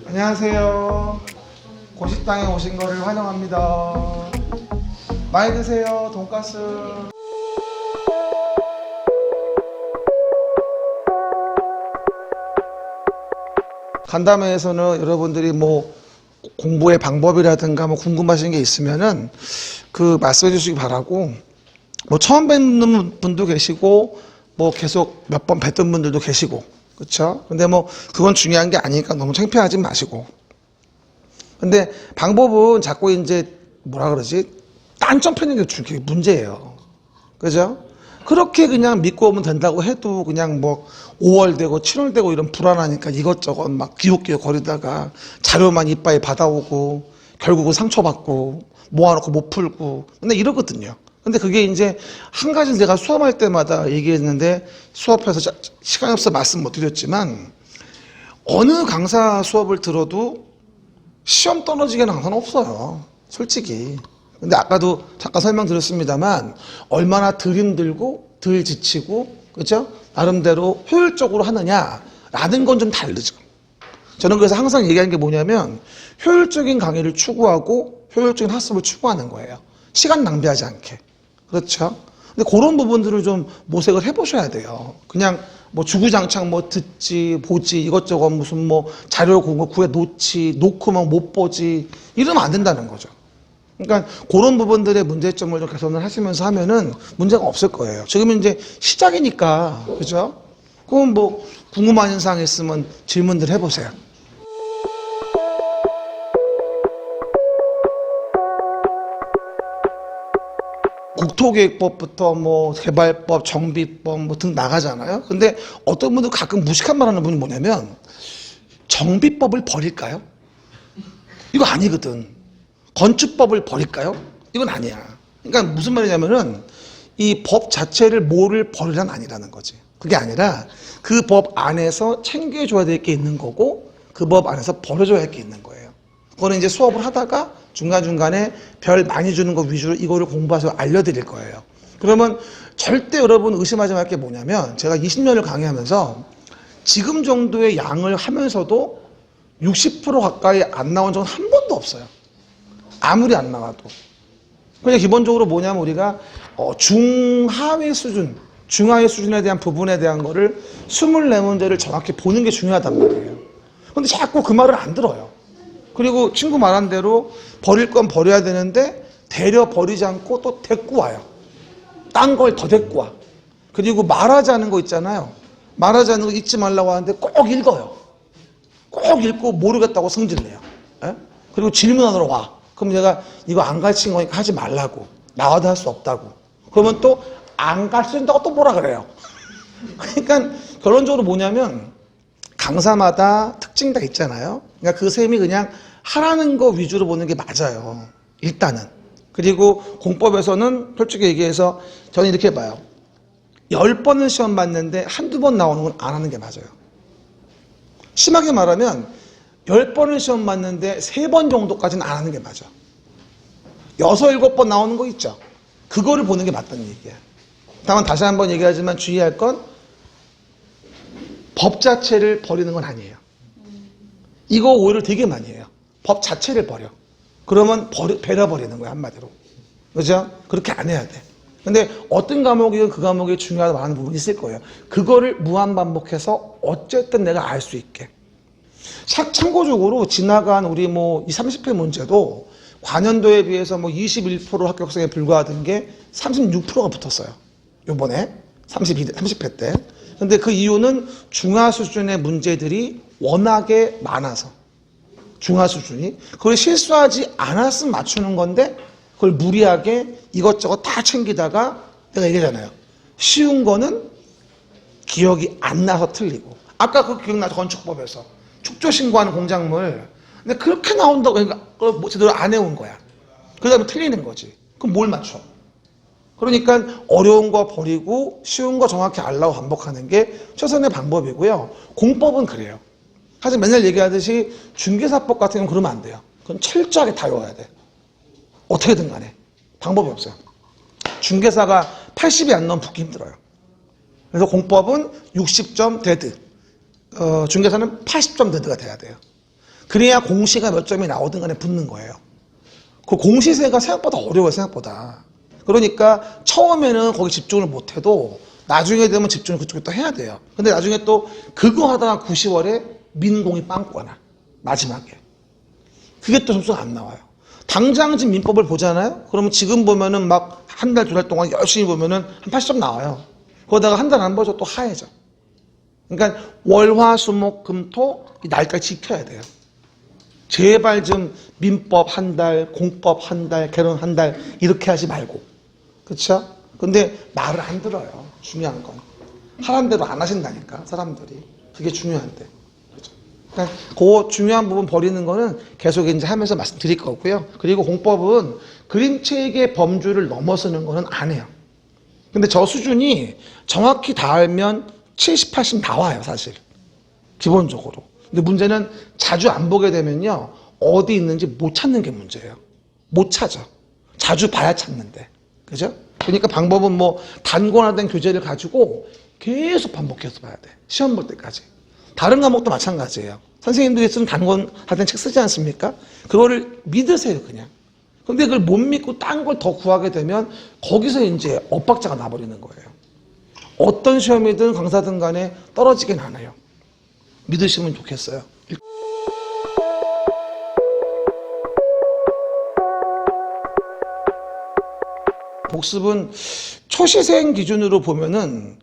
안녕하세요. 고식당에 오신 거를 환영합니다. 많이 드세요. 돈가스. 간담회에서는 여러분들이 뭐 공부의 방법이라든가 뭐 궁금하신 게 있으면은 그 말씀해 주시기 바라고, 뭐 처음 뵙는 분도 계시고 뭐 계속 몇 번 뵀던 분들도 계시고, 그렇죠? 근데 뭐 그건 중요한 게 아니니까 너무 창피하지 마시고. 근데 방법은 자꾸 이제 뭐라 그러지? 딴점 펴는 게 문제예요. 그죠? 그렇게 그냥 믿고 오면 된다고 해도 그냥 뭐 5월 되고 7월 되고 이런 불안하니까 이것저것 막 기웃기웃 거리다가 자료만 이빠이 받아오고 결국은 상처받고 모아놓고 못 풀고 근데 이러거든요. 근데 그게 이제 한 가지 내가 수업할 때마다 얘기했는데 수업해서 시간이 없어 말씀 못 드렸지만 어느 강사 수업을 들어도 시험 떨어지게는 항상 없어요. 솔직히. 근데 아까도 잠깐 설명드렸습니다만 얼마나 덜 힘들고 덜 지치고 그렇죠? 나름대로 효율적으로 하느냐라는 건 좀 다르죠. 저는 그래서 항상 얘기하는 게 뭐냐면 효율적인 강의를 추구하고 효율적인 학습을 추구하는 거예요. 시간 낭비하지 않게. 그렇죠? 근데 그런 부분들을 좀 모색을 해보셔야 돼요. 그냥 뭐 주구장창 뭐 듣지 보지 이것저것 무슨 뭐 자료 구해 놓지 놓고 막 못 보지 이러면 안 된다는 거죠. 그러니까 그런 부분들의 문제점을 좀 개선을 하시면서 하면은 문제가 없을 거예요. 지금 이제 시작이니까 그죠? 그럼 뭐 궁금한 사항 있으면 질문들 해보세요. 국토계획법부터 뭐 개발법, 정비법 뭐 등 나가잖아요. 근데 어떤 분들 가끔 무식한 말 하는 분이 뭐냐면 정비법을 버릴까요? 이거 아니거든. 건축법을 버릴까요? 이건 아니야. 그러니까 무슨 말이냐면은 이 법 자체를 뭐를 버리란 아니라는 거지. 그게 아니라 그 법 안에서 챙겨줘야 될 게 있는 거고 그 법 안에서 버려줘야 할 게 있는 거예요. 그거는 이제 수업을 하다가 중간중간에 별 많이 주는 거 위주로 이거를 공부해서 알려드릴 거예요. 그러면 절대 여러분 의심하지 말 게 뭐냐면 제가 20년을 강의하면서 지금 정도의 양을 하면서도 60% 가까이 안 나온 적은 한 번도 없어요. 아무리 안 나와도. 그냥 기본적으로 뭐냐면 우리가 중하위 수준, 중하위 수준에 대한 부분에 대한 거를 24문제를 정확히 보는 게 중요하단 말이에요. 근데 자꾸 그 말을 안 들어요. 그리고 친구 말한 대로 버릴 건 버려야 되는데 되려 버리지 않고 또 데리고 와요. 딴 걸 더 데리고 와. 그리고 말하지 않은 거 있잖아요. 말하지 않은 거 읽지 말라고 하는데 꼭 읽어요. 꼭 읽고 모르겠다고 성질내요. 에? 그리고 질문하러 와. 그럼 내가 이거 안 가르친 거니까 하지 말라고. 나와도 할 수 없다고. 그러면 또 안 가르친다고 또 뭐라 그래요. 그러니까 결론적으로 뭐냐면 강사마다 특징이 다 있잖아요. 그러니까 그 셈이 그냥 하라는 거 위주로 보는 게 맞아요. 일단은. 그리고 공법에서는 솔직히 얘기해서 저는 이렇게 봐요. 10번은 시험 봤는데 한두 번 나오는 건 안 하는 게 맞아요. 심하게 말하면 10번을 시험 봤는데 3번 정도까지는 안 하는 게 맞아. 6, 7번 나오는 거 있죠. 그거를 보는 게 맞다는 얘기야. 다만 다시 한번 얘기하지만 주의할 건 법 자체를 버리는 건 아니에요. 이거 오해를 되게 많이 해요. 법 자체를 버려. 그러면 베려버리는 거야, 한마디로. 그죠? 그렇게 안 해야 돼. 근데 어떤 과목이든 그 과목에 중요하다고 하는 부분이 있을 거예요. 그거를 무한반복해서 어쨌든 내가 알 수 있게. 참고적으로 지나간 우리 뭐 20, 30회 문제도 관연도에 비해서 뭐 21% 합격성에 불과하던 게 36%가 붙었어요. 요번에 30회 때. 근데 그 이유는 중하 수준의 문제들이 워낙에 많아서. 중하 수준이. 그걸 실수하지 않았으면 맞추는 건데 그걸 무리하게 이것저것 다 챙기다가 내가 얘기하잖아요. 쉬운 거는 기억이 안 나서 틀리고. 아까 그 기억나죠? 건축법에서. 축조 신고하는 공작물. 근데 그렇게 나온다고 그러니까 뭐 제대로 안 해온 거야. 그 다음에 틀리는 거지. 그럼 뭘 맞춰? 그러니까 어려운 거 버리고 쉬운 거 정확히 알라고 반복하는 게 최선의 방법이고요. 공법은 그래요. 하지만 맨날 얘기하듯이 중개사법 같은 경우는 그러면 안 돼요. 그건 철저하게 다 외워야 돼. 어떻게든 간에. 방법이 없어요. 중개사가 80이 안 나오면 붙기 힘들어요. 그래서 공법은 60점 데드, 중개사는 80점 데드가 돼야 돼요. 그래야 공시가 몇 점이 나오든 간에 붙는 거예요. 그 공시세가 생각보다 어려워요, 생각보다. 그러니까 처음에는 거기 집중을 못해도 나중에 되면 집중을 그쪽에 또 해야 돼요. 근데 나중에 또 그거 하다가 90월에 민공이 빵꾸나 마지막에. 그게 또 점수가 안 나와요. 당장 지금 민법을 보잖아요? 그러면 지금 보면은 막 한 달, 두 달 동안 열심히 보면은 한 80점 나와요. 그러다가 한 달 안 보죠. 또 하얘져. 그러니까 월, 화, 수, 목, 금, 토 이 날까지 지켜야 돼요. 제발 좀 민법 한 달, 공법 한 달, 개론 한 달 이렇게 하지 말고. 그렇죠? 근데 말을 안 들어요. 중요한 건. 하라는 대로 안 하신다니까 사람들이. 그게 중요한데. 그렇죠? 그러니까 그 중요한 부분 버리는 거는 계속 이제 하면서 말씀드릴 거고요. 그리고 공법은 그림책의 범주를 넘어서는 거는 안 해요. 근데 저 수준이 정확히 다 알면 70, 80 나와요, 사실. 기본적으로. 근데 문제는 자주 안 보게 되면요, 어디 있는지 못 찾는 게 문제예요. 못 찾아. 자주 봐야 찾는데. 그죠? 그러니까 방법은 뭐 단권화된 교재를 가지고 계속 반복해서 봐야 돼. 시험 볼 때까지. 다른 과목도 마찬가지예요. 선생님들이 쓰는 단권화된 책 쓰지 않습니까? 그거를 믿으세요, 그냥. 근데 그걸 못 믿고 딴 걸 더 구하게 되면 거기서 이제 엇박자가 나버리는 거예요. 어떤 시험이든 강사든 간에 떨어지긴 않아요. 믿으시면 좋겠어요. 복습은 초시생 기준으로 보면은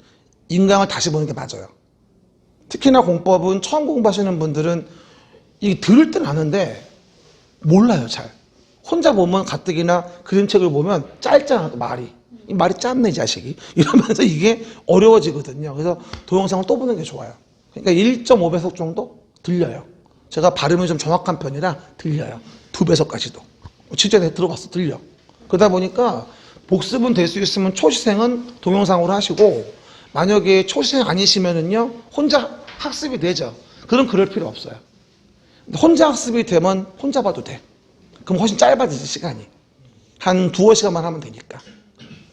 인강을 다시 보는 게 맞아요. 특히나 공법은 처음 공부하시는 분들은 이게 들을 땐 아는데 몰라요, 잘. 혼자 보면 가뜩이나 그림책을 보면 짧잖아, 말이. 이 말이 짧네, 이 자식이. 이러면서 이게 어려워지거든요. 그래서 동영상을 또 보는 게 좋아요. 그러니까 1.5배속 정도 들려요. 제가 발음이 좀 정확한 편이라 들려요. 2배속까지도. 진짜 들어봤어, 들려. 그러다 보니까 복습은 될 수 있으면 초시생은 동영상으로 하시고, 만약에 초시생 아니시면은요, 혼자 학습이 되죠. 그럼 그럴 필요 없어요. 혼자 학습이 되면 혼자 봐도 돼. 그럼 훨씬 짧아지지, 시간이. 한 2~5시간만 하면 되니까.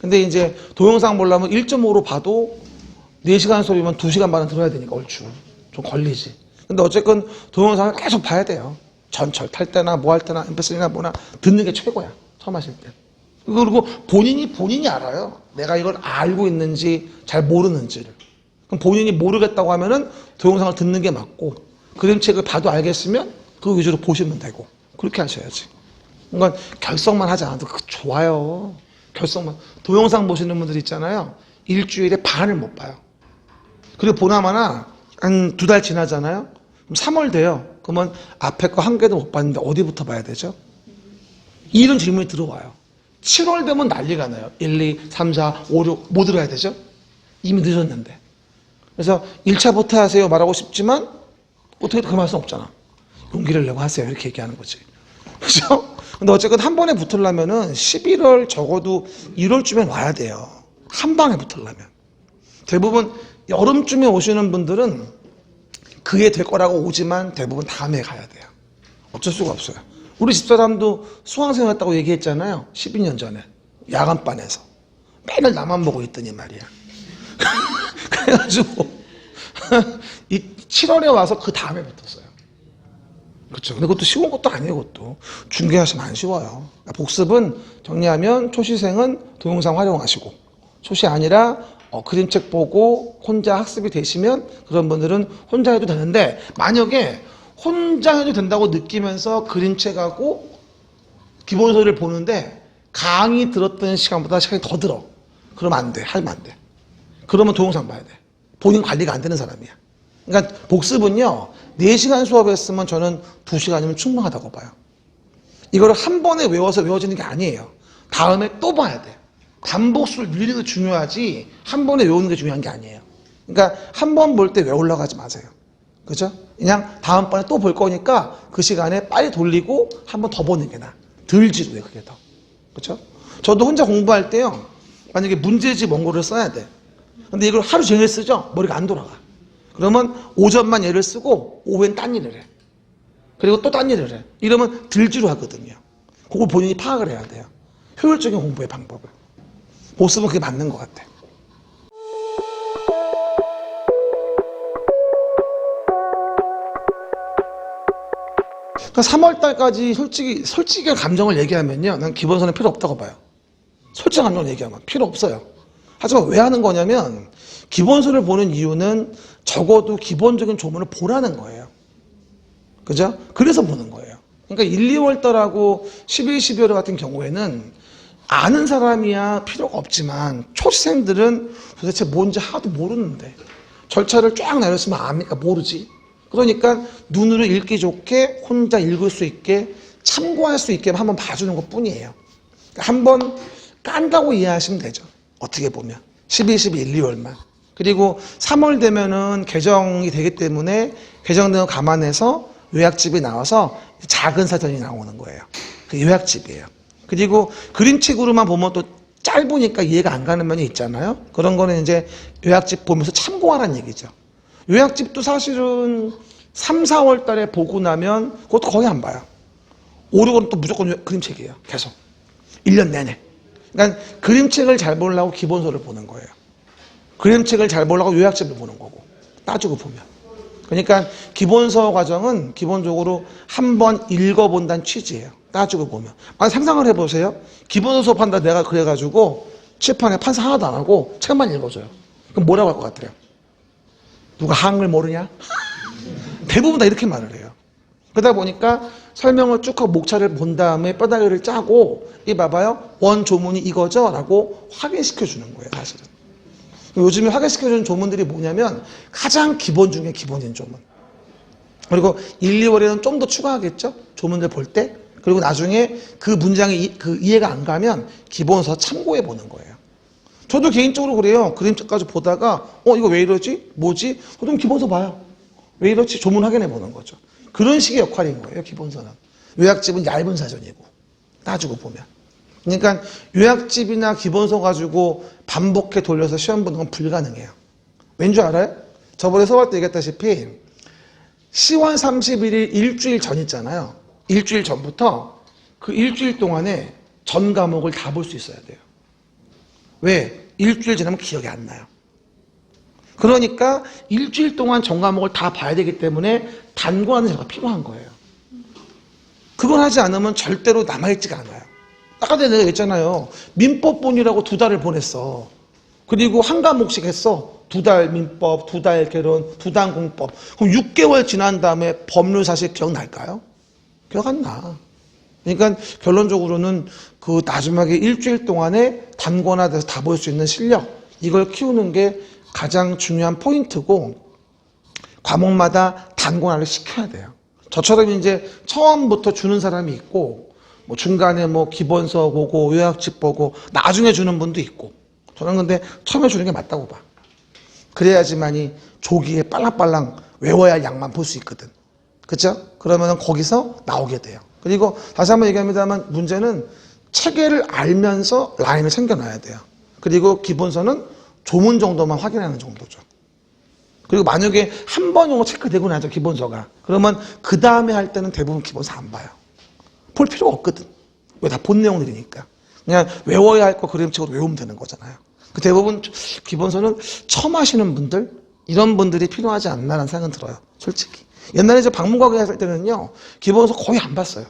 근데 이제 동영상 보려면 1.5로 봐도 4시간 수업이면 2시간 반은 들어야 되니까 얼추. 좀 걸리지. 근데 어쨌건 동영상을 계속 봐야 돼요. 전철 탈 때나 뭐 할 때나 MP3나 뭐나 듣는 게 최고야. 처음 하실 때. 그리고 본인이 알아요. 내가 이걸 알고 있는지 잘 모르는지를. 그럼 본인이 모르겠다고 하면은 동영상을 듣는 게 맞고, 그림책을 봐도 알겠으면 그거 위주로 보시면 되고. 그렇게 하셔야지. 그러니까 결석만 하지 않아도 좋아요. 결석만. 동영상 보시는 분들 있잖아요. 일주일에 반을 못 봐요. 그리고 보나마나 한 2달 지나잖아요. 그럼 3월 돼요. 그러면 앞에 거 한 개도 못 봤는데 어디부터 봐야 되죠? 이런 질문이 들어와요. 7월 되면 난리가 나요. 1, 2, 3, 4, 5, 6 뭐 들어야 되죠? 이미 늦었는데. 그래서 1차부터 하세요 말하고 싶지만 어떻게 그만할 수 없잖아. 용기를 내고 하세요. 이렇게 얘기하는 거지. 그죠? 근데 어쨌든 한 번에 붙으려면은 11월 적어도 1월쯤엔 와야 돼요. 한 방에 붙으려면. 대부분 여름쯤에 오시는 분들은 그게 될 거라고 오지만 대부분 다음에 가야 돼요. 어쩔 수가 없어요. 우리 집사람도 수강생이었다고 얘기했잖아요. 12년 전에. 야간반에서. 맨날 나만 보고 있더니 말이야. 그래가지고 이 7월에 와서 그 다음에 붙었어요. 그렇죠. 근데 그것도 쉬운 것도 아니에요. 그것도 중개하시면 안 쉬워요. 그러니까 복습은 정리하면 초시생은 동영상 활용하시고, 초시 아니라 그림책 보고 혼자 학습이 되시면 그런 분들은 혼자 해도 되는데, 만약에 혼자 해도 된다고 느끼면서 그림책하고 기본서를 보는데 강의 들었던 시간보다 시간이 더 들어. 그러면 안 돼. 하면 안 돼. 그러면 동영상 봐야 돼. 본인 관리가 안 되는 사람이야. 그러니까 복습은요, 4시간 수업했으면 저는 2시간이면 충분하다고 봐요. 이거를 한 번에 외워서 외워지는 게 아니에요. 다음에 또 봐야 돼. 반복수를 늘리는 게 중요하지 한 번에 외우는 게 중요한 게 아니에요. 그러니까 한 번 볼 때 외우려고 하지 마세요. 그죠? 그냥 다음번에 또 볼 거니까 그 시간에 빨리 돌리고 한 번 더 보는 게 나아. 덜 지루해, 그게 더. 그죠? 저도 혼자 공부할 때요, 만약에 문제집 원고를 써야 돼. 근데 이걸 하루 종일 쓰죠? 머리가 안 돌아가. 그러면 오전만 얘를 쓰고 오후엔 딴 일을 해. 그리고 또 딴 일을 해. 이러면 덜 지루하거든요. 그걸 본인이 파악을 해야 돼요. 효율적인 공부의 방법을. 보습은 그게 맞는 것 같아. 그러니까 3월달까지 솔직히 감정을 얘기하면요, 난 기본서는 필요 없다고 봐요. 솔직한 감정을 얘기하면 필요 없어요. 하지만 왜 하는 거냐면, 기본서를 보는 이유는 적어도 기본적인 조문을 보라는 거예요. 그죠? 그래서 보는 거예요. 그러니까 1, 2월달하고 11, 12월 같은 경우에는 아는 사람이야 필요가 없지만 초시생들은 도대체 뭔지 하나도 모르는데 절차를 쫙 내렸으면 압니까? 모르지. 그러니까 눈으로 읽기 좋게 혼자 읽을 수 있게 참고할 수 있게 한번 봐주는 것 뿐이에요. 한번 깐다고 이해하시면 되죠. 어떻게 보면 12, 12, 1, 2월만. 그리고 3월 되면은 개정이 되기 때문에 개정된 거 감안해서 요약집이 나와서 작은 사전이 나오는 거예요. 그 요약집이에요. 그리고 그림책으로만 보면 또 짧으니까 이해가 안 가는 면이 있잖아요. 그런 거는 이제 요약집 보면서 참고하라는 얘기죠. 요약집도 사실은 3, 4월 달에 보고 나면 그것도 거의 안 봐요. 5, 6월은 또 무조건 그림책이에요. 계속. 1년 내내. 그러니까 그림책을 잘 보려고 기본서를 보는 거예요. 그림책을 잘 보려고 요약집을 보는 거고. 따지고 보면. 그러니까 기본서 과정은 기본적으로 한번 읽어본다는 취지예요. 따지고 보면. 상상을 해보세요. 기본서 수업한다 내가 그래가지고 칠판에 판사 하나도 안 하고 책만 읽어줘요. 그럼 뭐라고 할 것 같아요? 누가 한글 모르냐? 대부분 다 이렇게 말을 해요. 그러다 보니까 설명을 쭉 하고 목차를 본 다음에 뼈다귀를 짜고 이 봐봐요. 원 조문이 이거죠? 라고 확인시켜 주는 거예요. 사실은. 요즘에 확인시켜 주는 조문들이 뭐냐면 가장 기본 중에 기본인 조문. 그리고 1, 2월에는 좀 더 추가하겠죠? 조문들 볼 때. 그리고 나중에 그 문장이 이해가 안 가면 기본서 참고해 보는 거예요. 저도 개인적으로 그래요. 그림책까지 보다가 이거 왜 이러지? 뭐지? 그럼 기본서 봐요. 왜 이러지? 조문 확인해 보는 거죠. 그런 식의 역할인 거예요. 기본서는. 요약집은 얇은 사전이고 따지고 보면. 그러니까 요약집이나 기본서 가지고 반복해 돌려서 시험 보는 건 불가능해요. 왠 줄 알아요? 저번에 수업할 때 얘기했다시피 10월 31일 일주일 전 있잖아요. 일주일 전부터 그 일주일 동안에 전 과목을 다 볼 수 있어야 돼요. 왜? 일주일 지나면 기억이 안 나요. 그러니까 일주일 동안 전 과목을 다 봐야 되기 때문에 단권하는 자가 필요한 거예요. 그걸 하지 않으면 절대로 남아있지가 않아요. 아까 내가 얘기했잖아요. 민법본이라고 2달을 보냈어. 그리고 한 과목씩 했어. 2달 민법, 2달 개론, 2달 공법. 그럼 6개월 지난 다음에 법률 사실 기억날까요? 기억 안 나. 그러니까 결론적으로는 그 마지막에 일주일 동안에 단권화돼서 다 볼 수 있는 실력, 이걸 키우는 게 가장 중요한 포인트고 과목마다 단권화를 시켜야 돼요. 저처럼 이제 처음부터 주는 사람이 있고 뭐 중간에 뭐 기본서 보고 요약집 보고 나중에 주는 분도 있고 저는 근데 처음에 주는 게 맞다고 봐. 그래야지만이 조기에 빨랑빨랑 외워야 할 양만 볼 수 있거든. 그렇죠? 그러면 거기서 나오게 돼요. 그리고 다시 한번 얘기합니다만 문제는 체계를 알면서 라인을 챙겨놔야 돼요. 그리고 기본서는 조문 정도만 확인하는 정도죠. 그리고 만약에 한 번 정도 체크되고 나죠, 기본서가. 그러면 그 다음에 할 때는 대부분 기본서 안 봐요. 볼 필요가 없거든. 왜? 다 본 내용들이니까. 그냥 외워야 할 거 그림책으로 외우면 되는 거잖아요. 그 대부분 기본서는 처음 하시는 분들, 이런 분들이 필요하지 않나라는 생각은 들어요. 솔직히. 옛날에 이제 박문과에 했을 때는요, 기본서 거의 안 봤어요.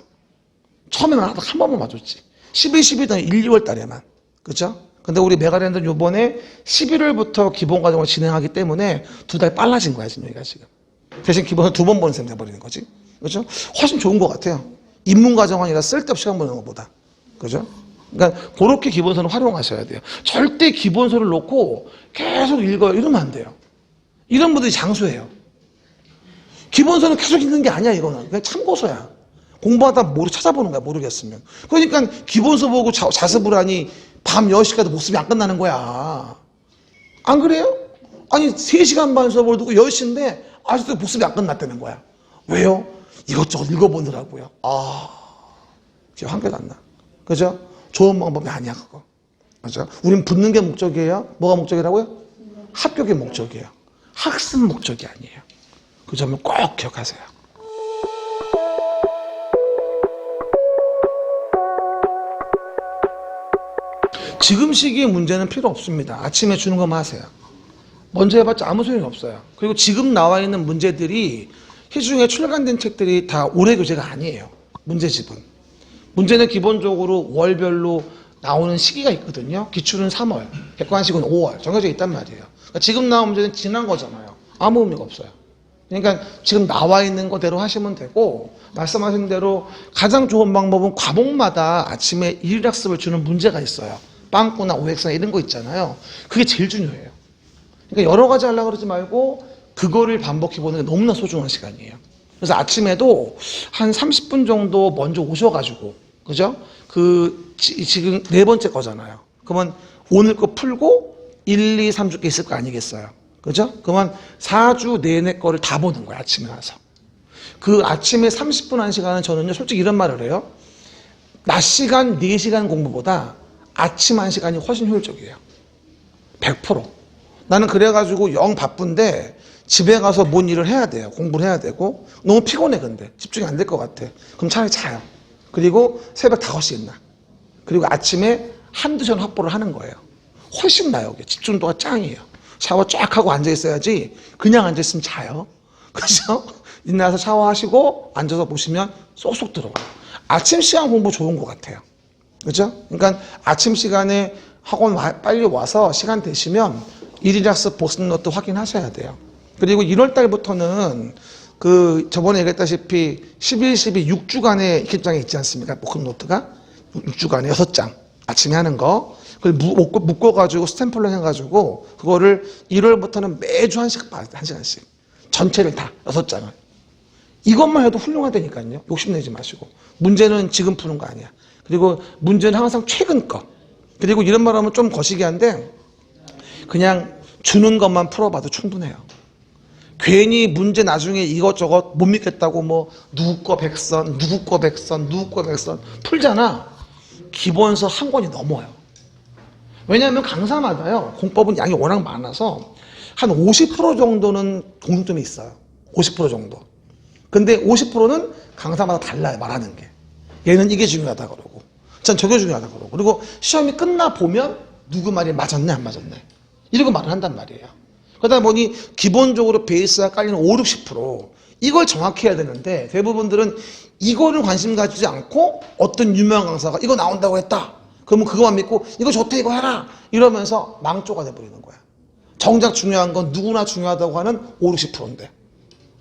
처음에는 한 번만 봐줬지. 12, 12도 1, 2월 달에만. 그죠? 근데 우리 메가랜드는 요번에 11월부터 기본과정을 진행하기 때문에 2달 빨라진 거야, 지금 여기가 지금. 대신 기본서 2번 보는 셈 돼버리는 거지. 그죠? 훨씬 좋은 것 같아요. 입문과정 아니라 쓸데없이 시간 보는 것보다. 그죠? 그러니까 그렇게 기본서는 활용하셔야 돼요. 절대 기본서를 놓고 계속 읽어요. 이러면 안 돼요. 이런 분들이 장수예요. 기본서는 계속 읽는 게 아니야, 이거는. 그냥 참고서야. 공부하다 찾아보는 거야, 모르겠으면. 그러니까 기본서 보고 자습을 하니 밤 10시까지 복습이 안 끝나는 거야. 안 그래요? 아니, 3시간 반 수업을 두고 10시인데 아직도 복습이 안 끝났다는 거야. 왜요? 이것저것 읽어보느라고요. 기억 한 개도 안 나. 그죠? 좋은 방법이 아니야, 그거. 그죠? 우린 붙는 게 목적이에요. 뭐가 목적이라고요? 합격이 목적이에요. 학습 목적이 아니에요. 그 점을 꼭 기억하세요. 지금 시기에 문제는 필요 없습니다. 아침에 주는 것만 하세요. 먼저 해봤자 아무 소용이 없어요. 그리고 지금 나와 있는 문제들이 시중에 출간된 책들이 다 올해 교재가 아니에요. 문제집은. 문제는 기본적으로 월별로 나오는 시기가 있거든요. 기출은 3월, 객관식은 5월 정해져 있단 말이에요. 그러니까 지금 나온 문제는 지난 거잖아요. 아무 의미가 없어요. 그러니까 지금 나와 있는 거대로 하시면 되고, 말씀하신 대로 가장 좋은 방법은 과목마다 아침에 일일학습을 주는 문제가 있어요. 빵꾸나 OX나 이런 거 있잖아요. 그게 제일 중요해요. 그러니까 여러 가지 하려고 그러지 말고 그거를 반복해보는 게 너무나 소중한 시간이에요. 그래서 아침에도 한 30분 정도 먼저 오셔가지고, 그죠? 지금 네 번째 거잖아요. 그러면 오늘 거 풀고 1, 2, 3주 게 있을 거 아니겠어요? 그죠? 그러면 4주 내내 거를 다 보는 거예요. 아침에 와서. 그 아침에 30분 1시간은 저는요, 솔직히 이런 말을 해요. 낮 시간 4시간 공부보다 아침 1시간이 훨씬 효율적이에요. 100%. 나는 그래가지고 영 바쁜데 집에 가서 뭔 일을 해야 돼요. 공부를 해야 되고. 너무 피곤해, 근데. 집중이 안 될 것 같아. 그럼 차라리 자요. 그리고 새벽 5시에 일어나. 그리고 아침에 한두 시간 확보를 하는 거예요. 훨씬 나요. 집중도가 짱이에요. 샤워 쫙 하고 앉아있어야지 그냥 앉아있으면 자요. 그죠? 일어나서 샤워하시고 앉아서 보시면 쏙쏙 들어와요. 아침 시간 공부 좋은 것 같아요. 그죠? 그러니까 아침 시간에 학원 빨리 와서 시간 되시면 일일학습 보습노트 확인하셔야 돼요. 그리고 1월 달부터는 저번에 얘기했다시피 11, 12, 6주간의 입장에 있지 않습니까? 보습노트가 6주간에 6장 아침에 하는 거 그걸 묶어가지고 스탬플로 해가지고 그거를 1월부터는 매주 한 시간씩 전체를 다 6장을 이것만 해도 훌륭하다니까요. 욕심내지 마시고. 문제는 지금 푸는 거 아니야. 그리고 문제는 항상 최근 거. 그리고 이런 말 하면 좀 거시기한데 그냥 주는 것만 풀어봐도 충분해요. 괜히 문제 나중에 이것저것 못 믿겠다고 뭐 누구 거 100선, 누구 거 100선, 누구 거 100선 풀잖아. 기본서 한 권이 넘어요. 왜냐하면 강사마다요. 공법은 양이 워낙 많아서 한 50% 정도는 공통점이 있어요. 50% 정도. 근데 50%는 강사마다 달라요. 말하는 게. 얘는 이게 중요하다 그러고 전 저게 중요하다 그러고 그리고 시험이 끝나 보면 누구 말이 맞았네 안 맞았네 이러고 말을 한단 말이에요. 그러다 보니 기본적으로 베이스가 깔리는 5, 60% 이걸 정확히 해야 되는데 대부분들은 이거를 관심 가지지 않고 어떤 유명한 강사가 이거 나온다고 했다. 그러면 그거만 믿고 이거 좋대 이거 해라 이러면서 망조가 돼버리는 거야. 정작 중요한 건 누구나 중요하다고 하는 5, 60%인데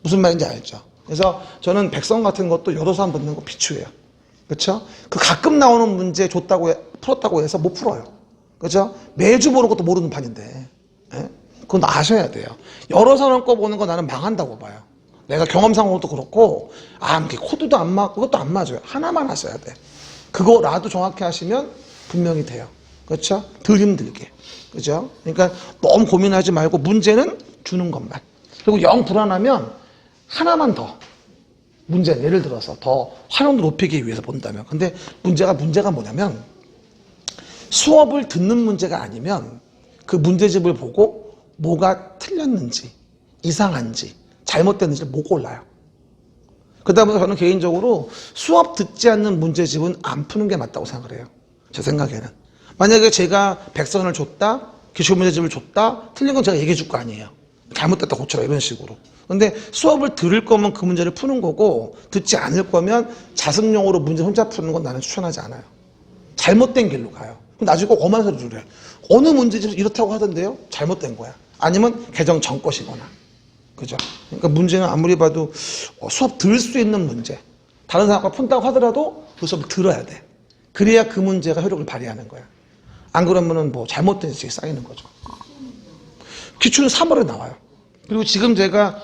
무슨 말인지 알죠? 그래서 저는 백성 같은 것도 여러 사람 붙는 거 비추해요. 그렇죠? 그 가끔 나오는 문제 풀었다고 해서 못 풀어요. 그렇죠? 매주 보는 것도 모르는 판인데. 예? 그건 아셔야 돼요. 여러 사람 거 보는 거 나는 망한다고 봐요. 내가 경험상으로도 그렇고 코드도 안 맞고 그것도 안 맞아요. 하나만 하셔야 돼. 그거라도 정확히 하시면 분명히 돼요. 그렇죠? 덜 힘들게. 그죠? 그러니까 너무 고민하지 말고 문제는 주는 것만. 그리고 영 불안하면 하나만 더. 문제 예를 들어서 더 활용도 높이기 위해서 본다면 근데 문제가 뭐냐면 수업을 듣는 문제가 아니면 그 문제집을 보고 뭐가 틀렸는지 이상한지 잘못됐는지를 못 골라요. 그러다 보니까 저는 개인적으로 수업 듣지 않는 문제집은 안 푸는 게 맞다고 생각을 해요. 제 생각에는 만약에 제가 100선을 줬다 기출 문제집을 줬다 틀린 건 제가 얘기해 줄 거 아니에요. 잘못됐다 고쳐라 이런 식으로. 근데 수업을 들을 거면 그 문제를 푸는 거고 듣지 않을 거면 자습용으로 문제 혼자 푸는 건 나는 추천하지 않아요. 잘못된 길로 가요. 나중에 꼭 엄한 소리를 해. 어느 문제집에서 이렇다고 하던데요? 잘못된 거야. 아니면 개정 전 것이거나. 그죠? 그러니까 문제는 아무리 봐도 수업 들을 수 있는 문제. 다른 사람과 푼다고 하더라도 그 수업을 들어야 돼. 그래야 그 문제가 효력을 발휘하는 거야. 안 그러면은 뭐 잘못된 지식이 쌓이는 거죠. 기출은 3월에 나와요. 그리고 지금 제가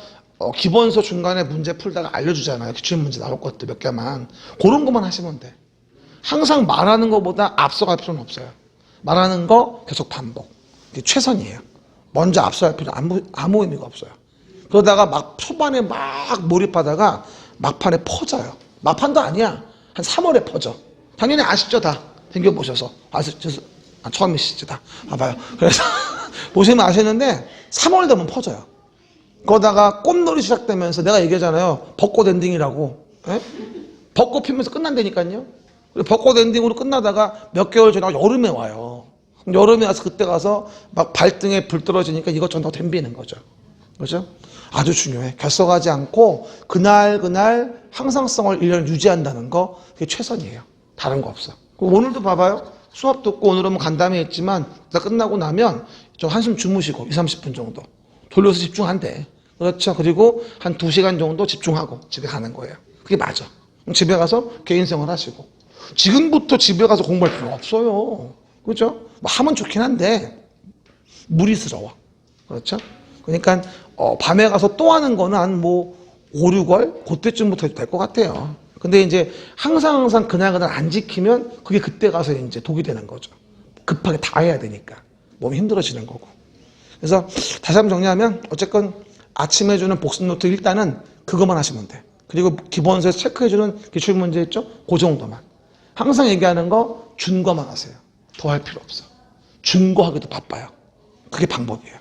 기본서 중간에 문제 풀다가 알려주잖아요. 기출 문제 나올 것들 몇 개만. 그런 것만 하시면 돼. 항상 말하는 것보다 앞서갈 필요는 없어요. 말하는 거 계속 반복. 이게 최선이에요. 먼저 앞서갈 필요는 아무 의미가 없어요. 그러다가 막 초반에 막 몰입하다가 막판에 퍼져요. 막판도 아니야. 한 3월에 퍼져. 당연히 아시죠 다. 생겨보셔서. 처음이시죠 다. 봐봐요. 그래서 보시면 아시는데 3월 되면 퍼져요. 그러다가 꽃놀이 시작되면서 내가 얘기하잖아요. 벚꽃 엔딩이라고. 예? 벚꽃 피면서 끝난다니까요. 벚꽃 엔딩으로 끝나다가 몇 개월 지나고 여름에 와요. 여름에 와서 그때 가서 막 발등에 불 떨어지니까 이것저것 다 덤비는 거죠. 그죠? 아주 중요해. 결석하지 않고 그날 항상성을 1년 유지한다는 거, 그게 최선이에요. 다른 거 없어. 오늘도 봐봐요. 수업 듣고 오늘은 간담회 했지만 끝나고 나면 좀 한숨 주무시고 20, 30분 정도 돌려서 집중한대. 그렇죠. 그리고 한 2시간 정도 집중하고 집에 가는 거예요. 그게 맞아. 집에 가서 개인생활 하시고. 지금부터 집에 가서 공부할 필요 없어요. 그렇죠? 뭐 하면 좋긴 한데 무리스러워. 그렇죠? 그러니까 밤에 가서 또 하는 거는 한 뭐 5, 6월 그때쯤부터 해도 될 것 같아요. 근데 이제 항상 그날 안 지키면 그게 그때 가서 이제 독이 되는 거죠. 급하게 다 해야 되니까 몸이 힘들어지는 거고. 그래서 다시 한번 정리하면 어쨌건 아침에 주는 복습 노트 일단은 그것만 하시면 돼. 그리고 기본서에서 체크해주는 기출문제 있죠? 그 정도만. 항상 얘기하는 거 준 거만 하세요. 더 할 필요 없어. 준 거 하기도 바빠요. 그게 방법이에요.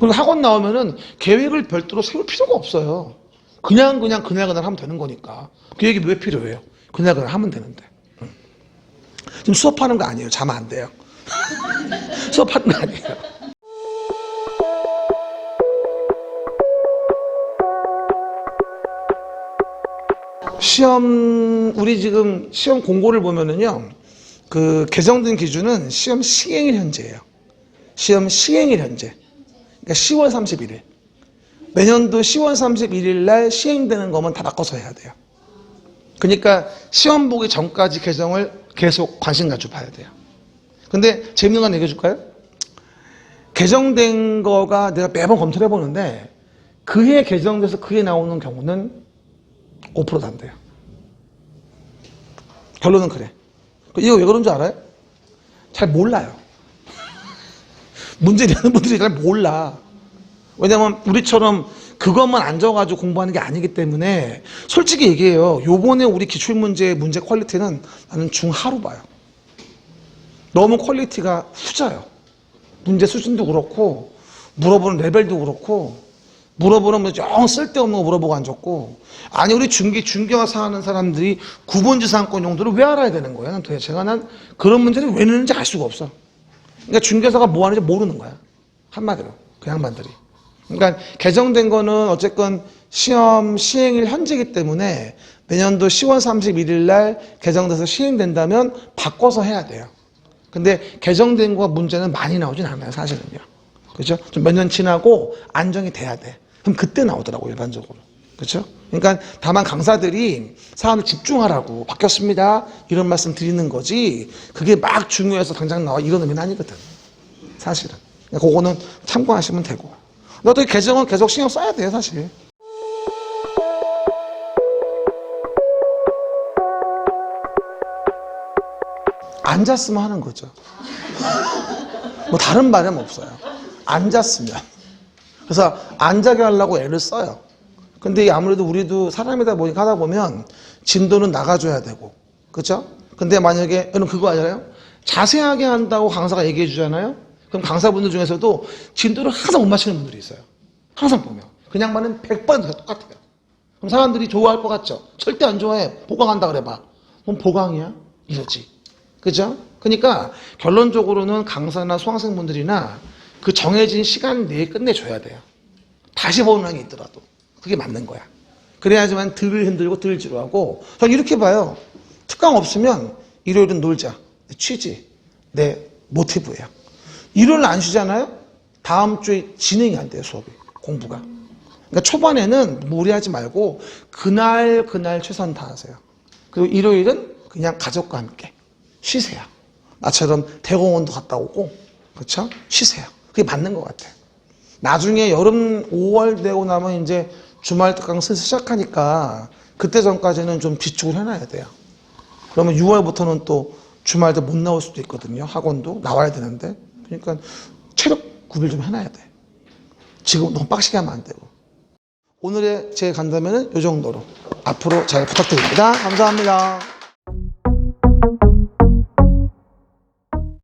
그리고 학원 나오면은 계획을 별도로 세울 필요가 없어요. 그날 하면 되는 거니까. 계획이 왜 필요해요? 그날 하면 되는데. 지금 수업하는 거 아니에요. 자면 안 돼요. 수업하는 거 아니에요. 우리 지금 시험 공고를 보면은요, 그 개정된 기준은 시험 시행일 현재예요. 시험 시행일 현재. 그러니까 10월 31일. 매년도 10월 31일 날 시행되는 거면 다 바꿔서 해야 돼요. 그러니까 시험 보기 전까지 개정을 계속 관심 가지고 봐야 돼요. 근데 재밌는 거 하나 얘기해 줄까요? 개정된 거가 내가 매번 검토를 해보는데 그해 개정돼서 그해 나오는 경우는 5%도 안 돼요. 결론은 그래. 이거 왜 그런 줄 알아요? 잘 몰라요. 문제 내는 분들이 잘 몰라. 왜냐면 우리처럼 그것만 앉아가지고 공부하는 게 아니기 때문에 솔직히 얘기해요. 요번에 우리 기출문제 문제 퀄리티는 나는 중하로 봐요. 너무 퀄리티가 후져요. 문제 수준도 그렇고 물어보는 레벨도 그렇고 물어보는 뭐 영 쓸데없는 거 물어보고 앉았고 아니 우리 중개사 하는 사람들이 구본지상권 용도를 왜 알아야 되는 거야? 난 도대체 난 그런 문제를 왜 내는지 알 수가 없어. 그러니까 중개사가 뭐 하는지 모르는 거야. 한마디로 그 양반들이. 그러니까 개정된 거는 어쨌건 시험 시행일 현재이기 때문에 내년도 10월 31일 날 개정돼서 시행된다면 바꿔서 해야 돼요. 근데 개정된 거 문제는 많이 나오진 않아요, 사실은요. 그죠? 좀 몇 년 지나고 안정이 돼야 돼. 그럼 그때 나오더라고, 일반적으로. 그죠? 그러니까 다만 강사들이 사람을 집중하라고 바뀌었습니다. 이런 말씀 드리는 거지. 그게 막 중요해서 당장 나와. 이런 의미는 아니거든. 사실은. 그거는 참고하시면 되고. 너도 개정은 계속 신경 써야 돼요, 사실. 앉았으면 하는 거죠. 뭐 다른 말은 없어요. 앉았으면. 그래서 안 자게 하려고 애를 써요. 근데 아무래도 우리도 사람이다 보니까 하다 보면 진도는 나가줘야 되고. 그렇죠? 근데 만약에 여러분 그거 알아요? 자세하게 한다고 강사가 얘기해 주잖아요? 그럼 강사분들 중에서도 진도를 항상 못 맞추는 분들이 있어요. 항상 보면. 그냥 말은 100번 다 똑같아요. 그럼 사람들이 좋아할 것 같죠? 절대 안 좋아해. 보강한다 그래봐. 그럼 보강이야? 이러지. 그죠? 그러니까 결론적으로는 강사나 수강생분들이나 그 정해진 시간 내에 끝내줘야 돼요. 다시 보는 학이 있더라도. 그게 맞는 거야. 그래야지만 덜 힘들고 덜 지루하고 전 이렇게 봐요. 특강 없으면 일요일은 놀자. 내 취지, 내 모티브예요. 일요일 안 쉬잖아요? 다음 주에 진행이 안 돼요, 수업이. 공부가. 그러니까 초반에는 무리하지 말고 그날 최선 다하세요. 그리고 일요일은 그냥 가족과 함께 쉬세요. 나처럼 대공원도 갔다 오고, 그렇죠? 쉬세요. 그게 맞는 것 같아요. 나중에 여름 5월 되고 나면 이제 주말 특강 슬슬 시작하니까 그때 전까지는 좀 비축을 해놔야 돼요. 그러면 6월부터는 또 주말도 못 나올 수도 있거든요. 학원도 나와야 되는데. 그러니까 체력 구비를 좀 해놔야 돼. 지금 너무 빡시게 하면 안 되고. 오늘의 제 간담회는 이 정도로 앞으로 잘 부탁드립니다. 감사합니다.